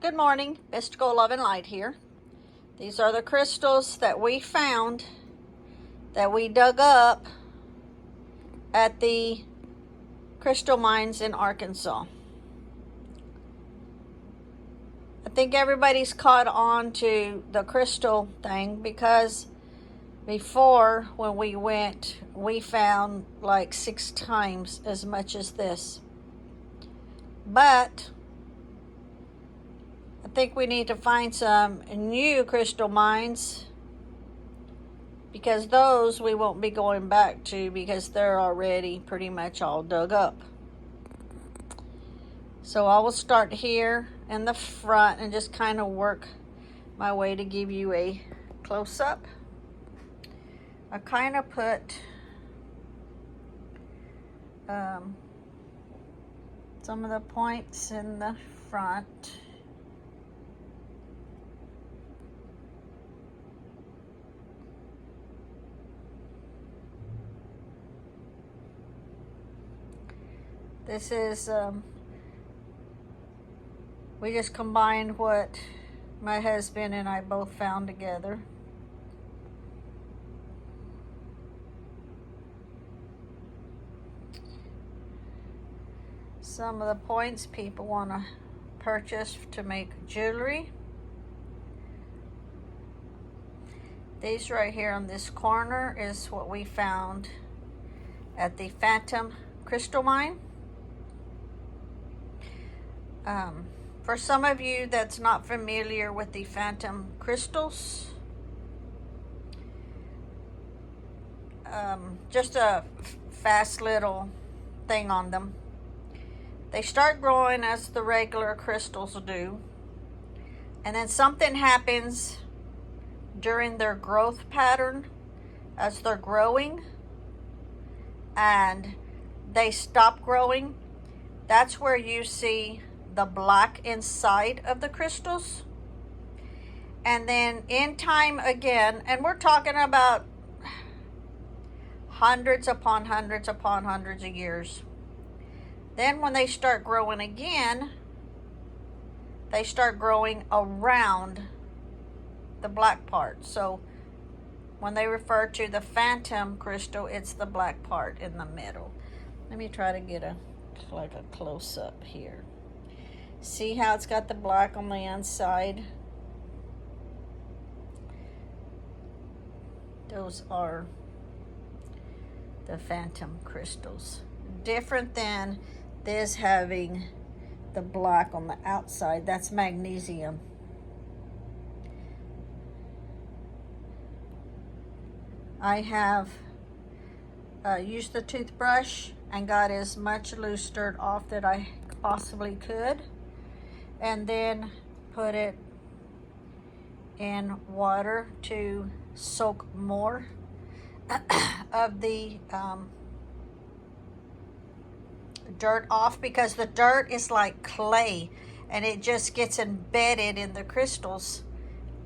Good morning, Mystical Love and Light here. These are the crystals that we found, that we dug up at the crystal mines in Arkansas. I think everybody's caught on to the crystal thing because before, when we went, we found like 6 times as much as this. But I think we need to find some new crystal mines, because those we won't be going back to because they're already pretty much all dug up. So I will start here in the front and just kind of work my way to give you a close-up. I kind of put some of the points in the front. This is, we just combined what my husband and I both found together. Some of the points people want to purchase to make jewelry. These right here on this corner is what we found at the Phantom Crystal Mine. For some of you that's not familiar with the Phantom crystals, just a fast little thing on them. They start growing as the regular crystals do, and then something happens during their growth pattern as they're growing, and they stop growing. That's where you see the black inside of the crystals. And then in time again, and we're talking about hundreds upon hundreds upon hundreds of years, then when they start growing again, they start growing around the black part. So when they refer to the Phantom crystal, it's the black part in the middle. Let me try to get a close-up here. See how it's got the black on the inside? Those are the Phantom crystals. Different than this having the black on the outside. That's magnesium. I have used the toothbrush and got as much loose dirt off that I possibly could, and then put it in water to soak more of the dirt off, because the dirt is like clay and it just gets embedded in the crystals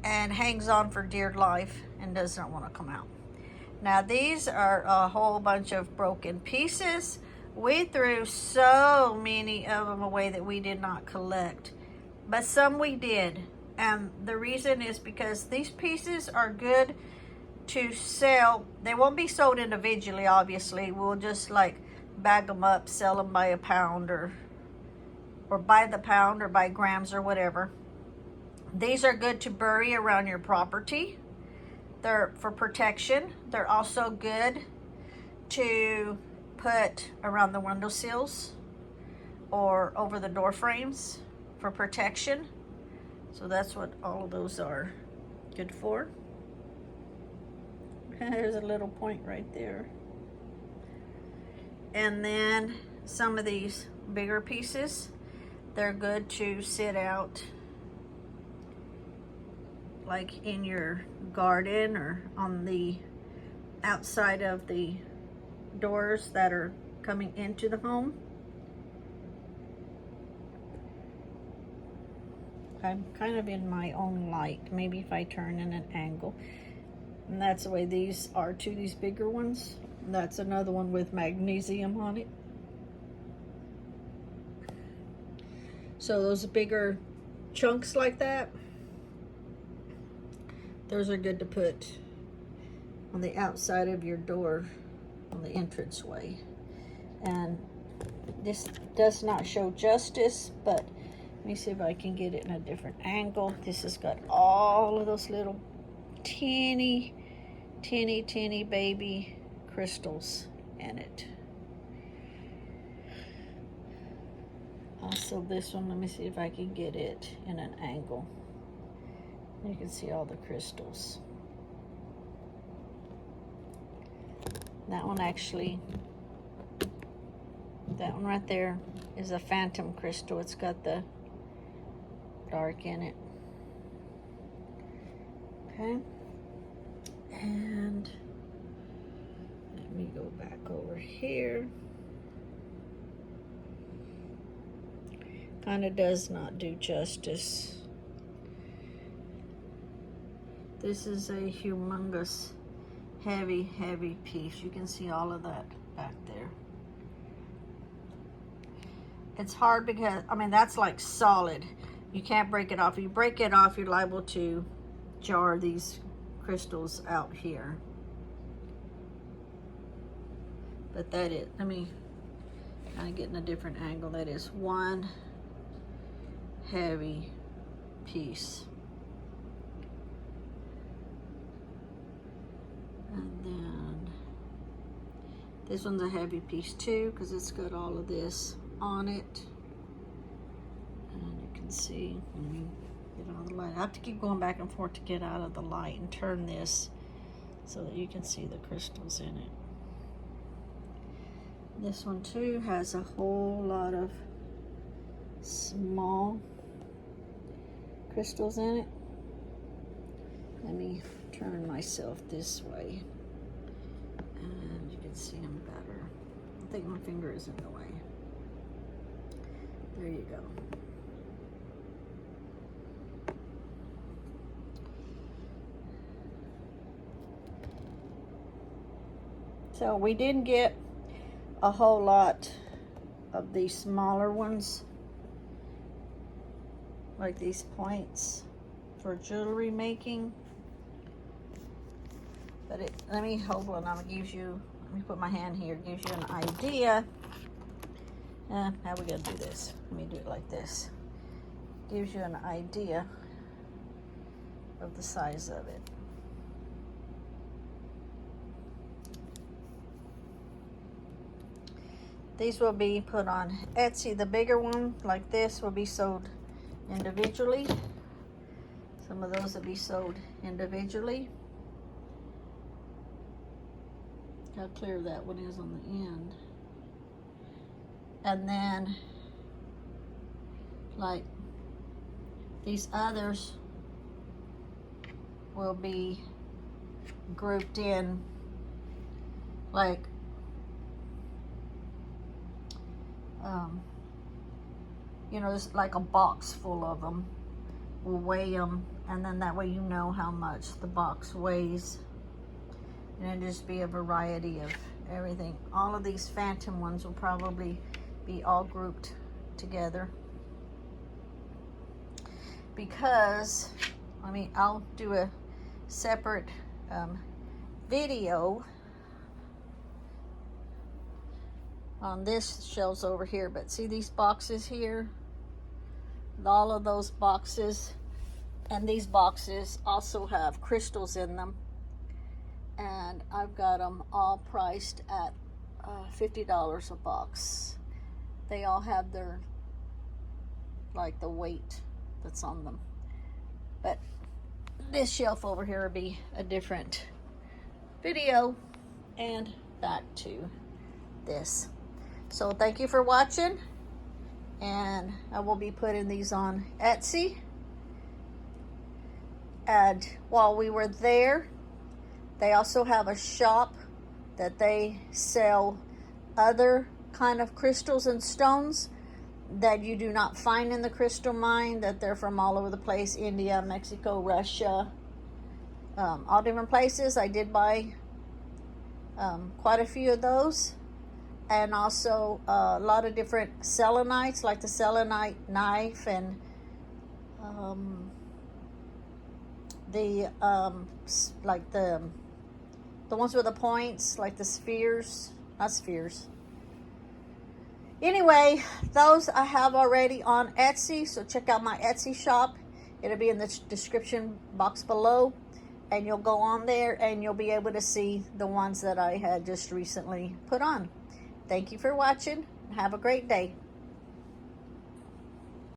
and hangs on for dear life and does not want to come out. Now these are a whole bunch of broken pieces. We threw so many of them away that we did not collect, but some we did. And the reason is because these pieces are good to sell. They won't be sold individually, obviously. We'll just like bag them up, sell them by a pound, or by the pound, or by grams, or whatever. These are good to bury around your property. They're for protection. They're also good to put around the windowsills or over the door frames for protection. So that's what all of those are good for. There's a little point right there. And then some of these bigger pieces, they're good to sit out like in your garden or on the outside of the doors that are coming into the home. I'm kind of in my own light. Maybe if I turn in an angle. And that's the way these are too, these bigger ones. That's another one with magnesium on it. So those bigger chunks like that, those are good to put on the outside of your door, on the entranceway. And this does not show justice, but let me see if I can get it in a different angle. This has got all of those little teeny baby crystals in it. Also this one, let me see if I can get it in an angle. You can see all the crystals. That one actually, that one right there is a phantom crystal. It's got the dark in it. Okay. And let me go back over here. Kind of does not do justice. This is a humongous, heavy piece. You can see all of that back there. It's hard because, I mean, that's like solid. You can't break it off. If you break it off, you're liable to jar these crystals out here. But that is, let me kind of get in a different angle. That is one heavy piece. And then this one's a heavy piece too, because it's got all of this on it. And you can see, let me get out of the light. I have to keep going back and forth to get out of the light and turn this so that you can see the crystals in it. This one too has a whole lot of small crystals in it. Let me turn myself this way and you can see them better. I think my finger is in the way. There you go. So we didn't get a whole lot of these smaller ones, like these points for jewelry making. But it, let me hold on, I'm gonna give you, let me put my hand here, gives you an idea. How are we gonna do this? Let me do it like this. Gives you an idea of the size of it. These will be put on Etsy. The bigger one, like this, will be sold individually. Some of those will be sold individually. How clear that one is on the end. And then, like these others will be grouped in, like you know, it's like a box full of them. We'll weigh them, and then that way you know how much the box weighs. And it'll just be a variety of everything. All of these phantom ones will probably be all grouped together. Because, I mean, I'll do a separate video on this shelves over here. But see these boxes here? All of those boxes and these boxes also have crystals in them. And I've got them all priced at $50 a box. They all have their, like the weight that's on them. But this shelf over here will be a different video. And back to this. So thank you for watching. And I will be putting these on Etsy. And while we were there, they also have a shop that they sell other kind of crystals and stones that you do not find in the crystal mine, that they're from all over the place, India, Mexico, Russia, all different places. I did buy quite a few of those. And also a lot of different selenites, like the selenite knife and the like the ones with the points, like the spheres, not spheres. Anyway, those I have already on Etsy, so check out my Etsy shop. It'll be in the description box below, and you'll go on there and you'll be able to see the ones that I had just recently put on. Thank you for watching. Have a great day.